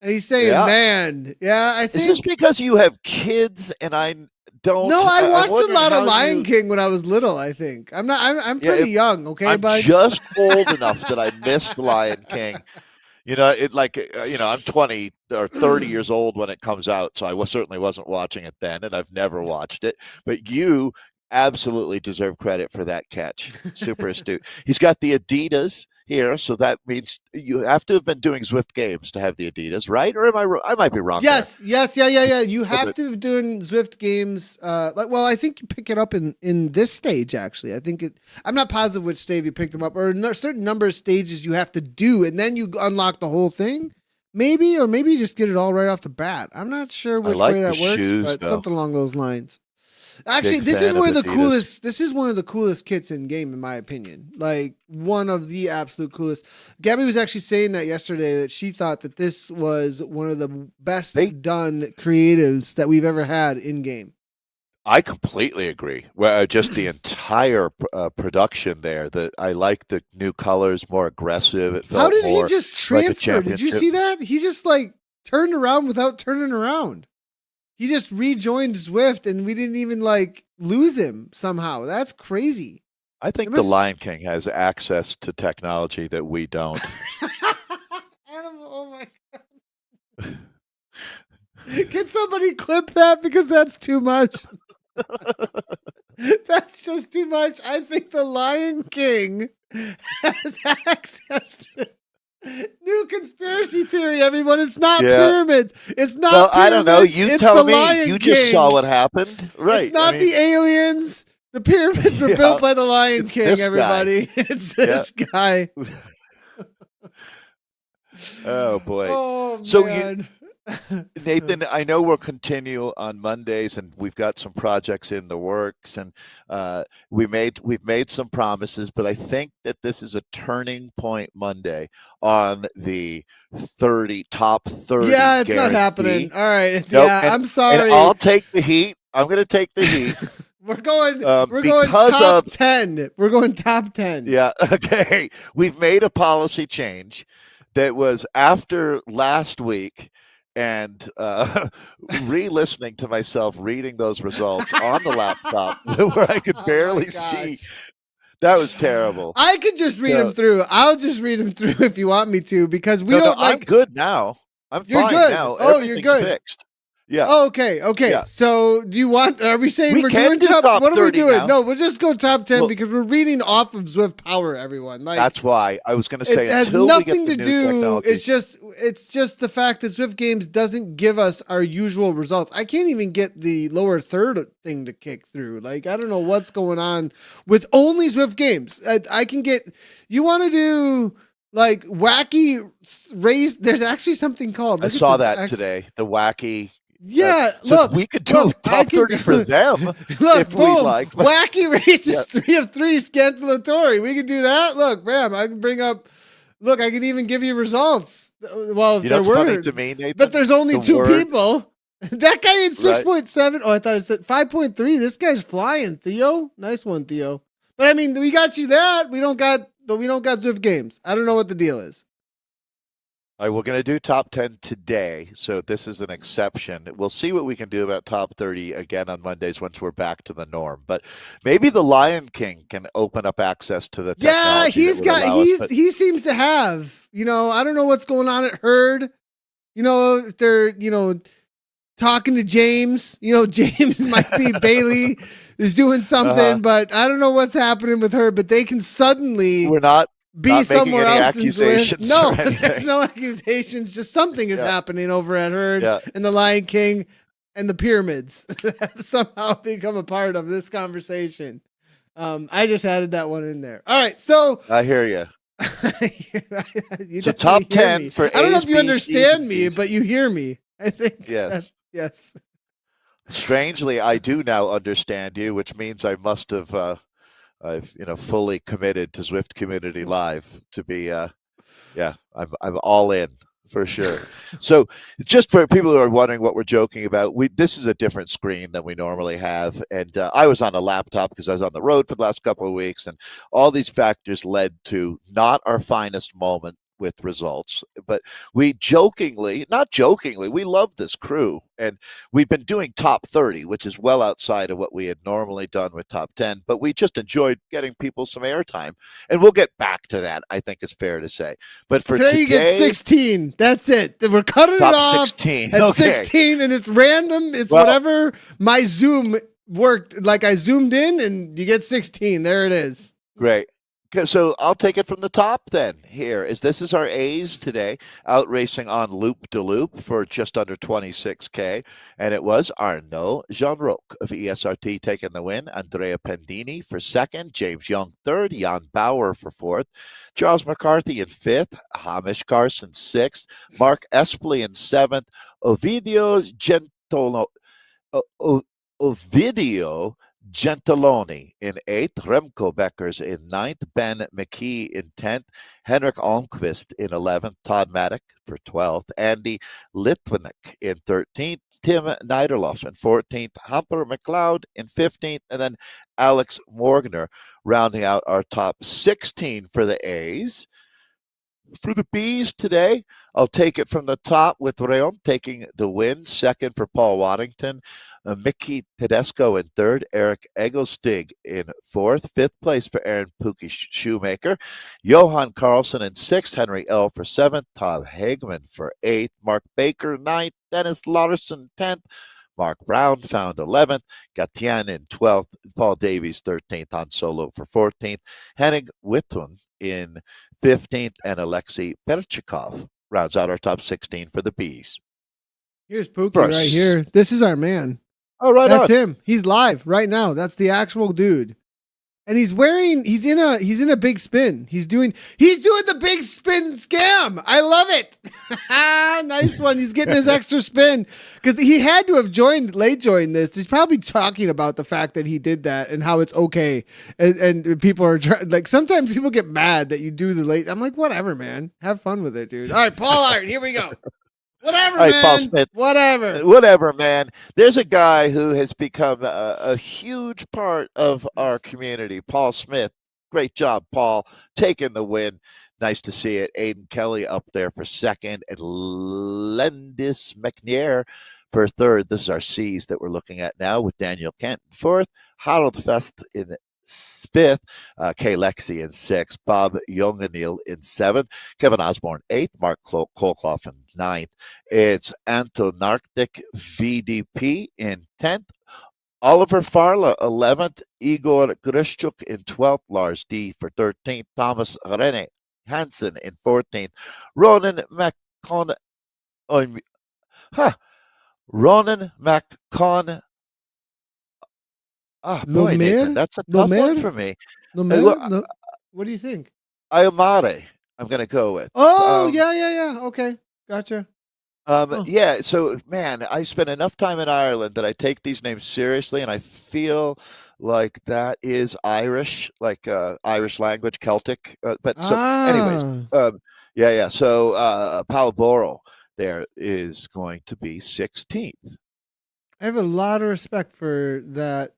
And he's saying, man, I think. Is this because you have kids and I don't? No, I watched a wonder lot of how Lion King when I was little, I think. I'm pretty young, okay, I'm bud? just old enough that I missed Lion King. You know, I'm 20 or 30 years old when it comes out, so I certainly wasn't watching it then, and I've never watched it. But you absolutely deserve credit for that catch. Super astute. He's got the Adidas here, so that means you have to have been doing Zwift Games to have the Adidas, right? Or am I might be wrong. Yes, yeah. You have to have doing Zwift Games. I think you pick it up in this stage. Actually, I think I'm not positive which stage you picked them up, or a certain number of stages you have to do, and then you unlock the whole thing. Maybe you just get it all right off the bat. I'm not sure which way that works, shoes, but something along those lines. Actually, this is one of the coolest. This is one of the coolest kits in game, in my opinion. Like one of the absolute coolest. Gabby was actually saying that yesterday, that she thought that this was one of the best done creatives that we've ever had in game. I completely agree. Well, just the entire production there. I like the new colors, more aggressive. It felt How did more he just transfer? like did you see that? He just like turned around without turning around. He just rejoined Zwift, and we didn't even like lose him somehow. That's crazy. I think the Lion King has access to technology that we don't. Oh my god! Can somebody clip that, because that's too much? That's just too much. I think the Lion King has access to. New conspiracy theory, everyone. It's not pyramids. It's not pyramids. I don't know. You tell me. Lion You King. just saw what happened. Right. It's not the aliens. The pyramids were built by the Lion King, everybody. It's this guy. Oh, boy. Oh, so man. Nathan, I know we'll continue on Mondays, and we've got some projects in the works, and we've made some promises, but I think that this is a turning point Monday on the top 30. Yeah, it's guarantee. not happening. All right. Nope. Yeah, I'm sorry. And I'll take the heat. I'm going to take the heat. We're going top 10. We're going top 10. Yeah. Okay. We've made a policy change that was after last week, and re-listening to myself reading those results on the laptop where I could barely see. That was terrible. I could just read them through. I'll just read them through if you want me to, because I'm good now. I'm fine now. You're good. Fixed. Yeah. Oh, okay. Yeah. So are we saying we're doing top? What are we doing? Now. No, we'll just go top 10 because we're reading off of Zwift Power, everyone. Like, that's why I was going to say, it has until nothing we get the to new do. technology. It's just the fact that Zwift Games doesn't give us our usual results. I can't even get the lower third thing to kick through. Like, I don't know what's going on with only Zwift Games. I can get. You want to do like wacky race? There's actually something called. I saw that today. The wacky. Yeah, so we could do top 30 for them if we like. Wacky races, 3 of 3 scantillatory. We could do that. Look, bam, I can bring up. Look, I can even give you results. Well, if there were, funny to me, Nathan, but there's only 2 people. That guy had 6.7. Oh, I thought it said 5.3. This guy's flying, Theo. Nice one, Theo. But I mean, we got you that. We don't got Zwift Games. I don't know what the deal is. All right, we're going to do top 10 today, so this is an exception. We'll see what we can do about top 30 again on Mondays once we're back to the norm. But maybe the Lion King can open up access to the technology. Yeah, he seems to have. I don't know what's going on at Herd. If they're talking to James. James might be Bailey is doing something, but I don't know what's happening with her. But they can suddenly. We're not somewhere else. Accusations no, there's no accusations. Just something is happening over at Herd and the Lion King and the pyramids have somehow become a part of this conversation. I just added that one in there. All right, so I hear you. You so top 10 for I don't know if you understand me, but you hear me. I think. Yes. Yes. Strangely, I do now understand you, which means I must have I've fully committed to Zwift Community Live to be yeah, I'm all in for sure. So just for people who are wondering what we're joking about, this is a different screen than we normally have, and I was on a laptop because I was on the road for the last couple of weeks, and all these factors led to not our finest moment with results. But we not jokingly, we love this crew, and we've been doing top 30, which is well outside of what we had normally done with top 10, but we just enjoyed getting people some airtime, and we'll get back to that, I think is fair to say. But for today you get 16. That's it. We're cutting it off 16. at Okay. 16, and it's random. It's whatever my Zoom worked. Like I zoomed in, and you get 16. There it is. Great. So I'll take it from the top then. This is our A's today, out racing on loop de loop for just under 26K. And it was Arnaud Jeanroch of ESRT taking the win, Andrea Pendini for second, James Young third, Jan Bauer for fourth, Charles McCarthy in fifth, Hamish Carson sixth, Mark Espley in seventh, Ovidio Gentiloni in eighth, Remco Beckers in ninth, Ben McKee in 10th, Henrik Almqvist in 11th, Todd Maddock for 12th, Andy Litwinick in 13th, Tim Niederloff in 14th, Humper McLeod in 15th, and then Alex Morgner rounding out our top 16 for the A's. For the B's today, I'll take it from the top with Reom taking the win, second for Paul Waddington, Mickey Tedesco in third, Eric Egglestig in fourth, fifth place for Aaron Pookie Shoemaker, Johan Carlson in sixth, Henry L for seventh, Todd Hagman for eighth, Mark Baker ninth, Dennis Larson 10th, Mark Brown found 11th, Gatian in 12th, Paul Davies 13th on solo for 14th, Henning Wittun in 15th, and Alexei Perchikov rounds out our top 16 for the Bees. Here's Pookie right here. This is our man. Oh, right. That's him. He's live right now. That's the actual dude. And he's in a big spin. He's doing the big spin scam. I love it. Nice one. He's getting his extra spin because he had to have late joined this. He's probably talking about the fact that he did that and how it's okay. And people are like, sometimes people get mad that you do the late. I'm like, whatever, man. Have fun with it, dude. All right, Paul Art, here we go. Whatever, all right, man. Paul Smith. Whatever, man. There's a guy who has become a huge part of our community. Paul Smith. Great job, Paul. Taking the win. Nice to see it. Aiden Kelly up there for second, and Lendis McNair for third. This is our C's that we're looking at now with Daniel Kent in fourth, Harold Fest in fifth, Kay Lexi in sixth, Bob Younganil in seventh, Kevin Osborne eighth, Mark Kolkloff in ninth. It's Antonarctic VDP in 10th, Oliver Farla 11th, Igor Grishchuk in 12th, Lars D for 13th, Thomas Rene Hansen in 14th, Ronan McCon boy, Nathan, that's a tough one for me. What do you think? Ayamare, I'm going to go with. Oh, yeah. Okay, gotcha. Yeah, so, man, I spend enough time in Ireland that I take these names seriously, and I feel like that is Irish, like Irish language, Celtic. Anyways, yeah. So, Paul Boro there is going to be 16th. I have a lot of respect for that.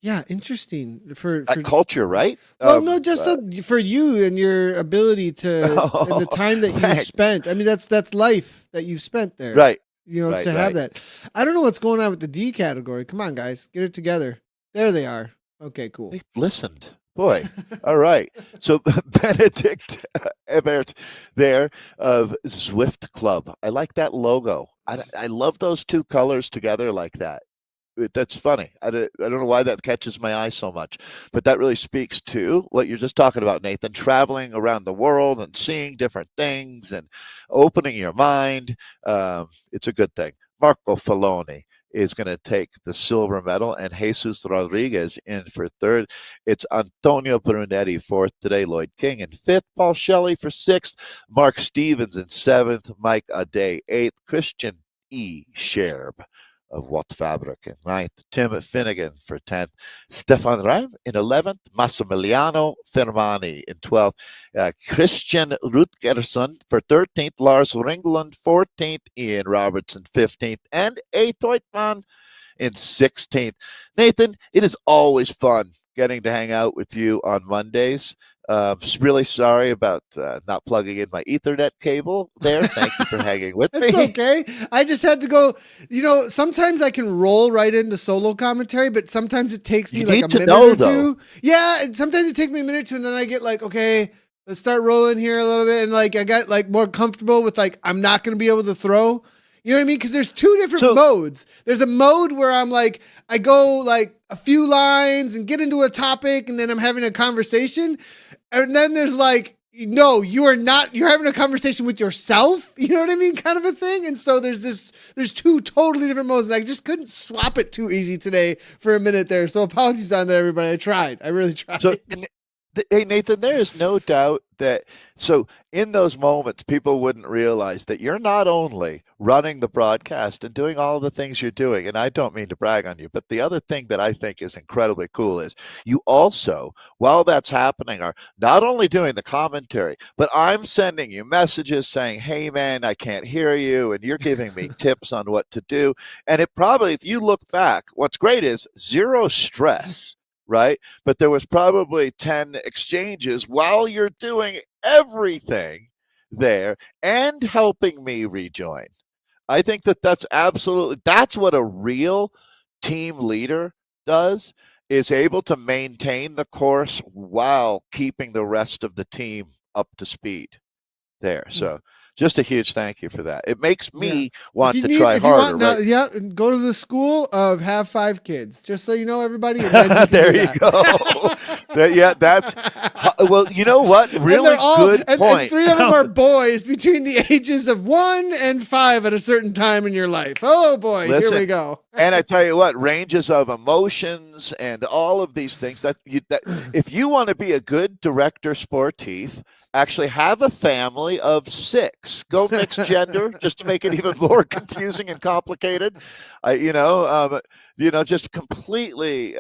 Yeah, interesting for culture, right? Well, no, just for you and your ability to and the time that you spent. I mean, that's life that you've spent there, right? To have that. I don't know what's going on with the D category. Come on, guys, get it together. There they are. Okay, cool. They listened. Boy, all right. So Benedict Ebert there of Zwift Club. I like that logo. I love those two colors together like that. That's funny. I don't know why that catches my eye so much, but that really speaks to what you're just talking about, Nathan, traveling around the world and seeing different things and opening your mind. It's a good thing. Marco Falloni is going to take the silver medal, and Jesus Rodriguez in for third. It's Antonio Brunetti fourth today, Lloyd King in fifth, Paul Shelley for sixth, Mark Stevens in seventh, Mike Ade eighth, Christian E. Scherb of Watopia in ninth, Tim Finnegan for 10th, Stefan Reim in 11th, Massimiliano Fermani in 12th, Christian Rutgerson for 13th, Lars Ringland 14th, Ian Robertson 15th, and A. Teutmann in 16th. Nathan, it is always fun getting to hang out with you on Mondays. Really sorry about not plugging in my Ethernet cable there. Thank you for hanging with me. It's okay. I just had to go, sometimes I can roll right into solo commentary, but sometimes it takes me a minute or two. Yeah, and sometimes it takes me a minute or two, and then I get like, okay, let's start rolling here a little bit. And like I got like more comfortable with like I'm not gonna be able to throw. You know what I mean? Because there's two different modes. There's a mode where I'm like, I go like a few lines and get into a topic, and then I'm having a conversation. And then there's like, no, you are not, you're having a conversation with yourself. You know what I mean? Kind of a thing. And so there's two totally different modes. And I just couldn't swap it too easy today for a minute there. So apologies on that, everybody. I tried. I really tried. So, hey, Nathan, there is no doubt that, so in those moments, people wouldn't realize that you're not only running the broadcast and doing all the things you're doing, and I don't mean to brag on you, but the other thing that I think is incredibly cool is you also, while that's happening, are not only doing the commentary, but I'm sending you messages saying, hey, man, I can't hear you, and you're giving me tips on what to do. And it probably, if you look back, what's great is zero stress. Right? But there was probably 10 exchanges while you're doing everything there and helping me rejoin. I think that's what a real team leader does, is able to maintain the course while keeping the rest of the team up to speed there. So just a huge thank you for that. It makes me want to try harder. Right? Go to the school of have 5 kids, just so you know, everybody. And then you there you go. That's well. You know what? Really good point. And 3 of them are boys between the ages of 1 and 5 at a certain time in your life. Oh boy, here we go. And I tell you what, ranges of emotions and all of these things that if you want to be a good director sportif, actually have a family of 6. Go mixed gender just to make it even more confusing and complicated. Just completely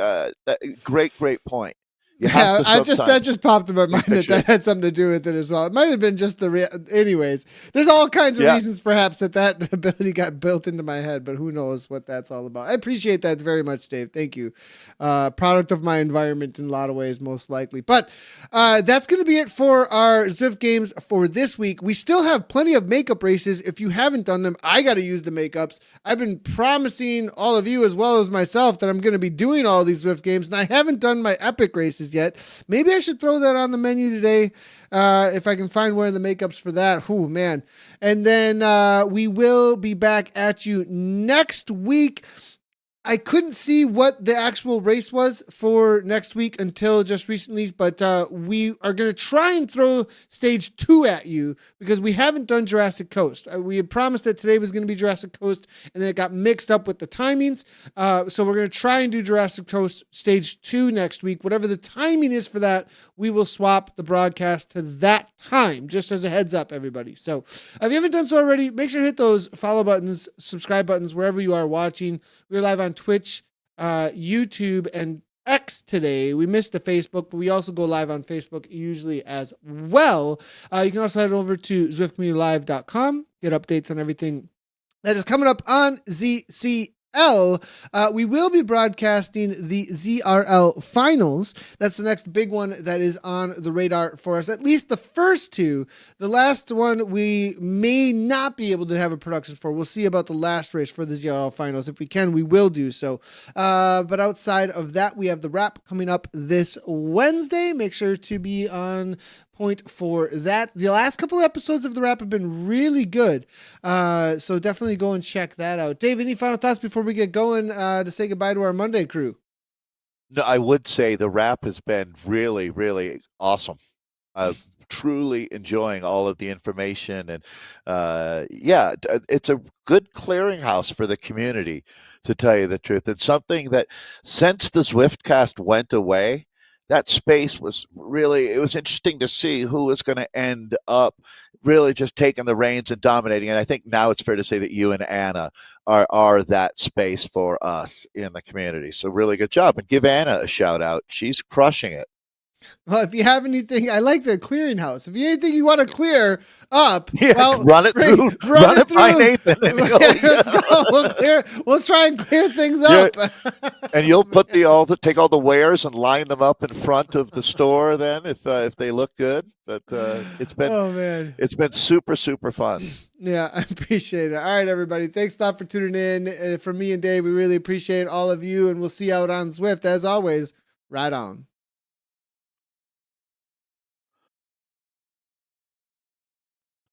great point. That just popped in my mind that had something to do with it as well. It might have been just anyways, there's all kinds of reasons perhaps that ability got built into my head, but who knows what that's all about. I appreciate that very much, Dave. Thank you. Product of my environment in a lot of ways, most likely. But that's going to be it for our Zwift Games for this week. We still have plenty of makeup races. If you haven't done them, I got to use the makeups. I've been promising all of you as well as myself that I'm going to be doing all these Zwift Games, and I haven't done my epic races yet. Maybe I should throw that on the menu today if I can find one of the makeups for that. Oh man. And then we will be back at you next week. I couldn't see what the actual race was for next week until just recently, but we are going to try and throw stage 2 at you because we haven't done Jurassic Coast. We had promised that today was going to be Jurassic Coast, and then it got mixed up with the timings. So we're going to try and do Jurassic Coast stage 2 next week. Whatever the timing is for that, we will swap the broadcast to that time, just as a heads up, everybody. So if you haven't done so already, make sure to hit those follow buttons, subscribe buttons, wherever you are watching. We're live on Twitch, YouTube, and X today. We missed the Facebook, but we also go live on Facebook usually as well. You can also head over to ZwiftCommunityLive.com, get updates on everything that is coming up on ZCL. We will be broadcasting the ZRL finals. That's the next big one that is on the radar for us. At least the first 2. The last one we may not be able to have a production for. We'll see about the last race for the ZRL finals. If we can, we will do so. But outside of that, we have the wrap coming up this Wednesday. Make sure to be on point for that. The last couple of episodes of the wrap have been really good. So definitely go and check that out. Dave, any final thoughts before we get going to say goodbye to our Monday crew? No, I would say the wrap has been really, really awesome. truly enjoying all of the information. And it's a good clearinghouse for the community, to tell you the truth. It's something that since the Zwiftcast went away, that space was really, it was interesting to see who was going to end up really just taking the reins and dominating. And I think now it's fair to say that you and Anna are that space for us in the community. So really good job. And give Anna a shout out. She's crushing it. Well, if you have anything, I like the clearinghouse. If you have anything you want to clear up, run it through. Run it by Nathan. And Let's go. We'll try and clear things up. And you'll put take all the wares and line them up in front of the store. Then, if they look good, but it's been super, super fun. Yeah, I appreciate it. All right, everybody. Thanks a lot for tuning in. From me and Dave, we really appreciate all of you, and we'll see you out on Zwift. As always, ride on.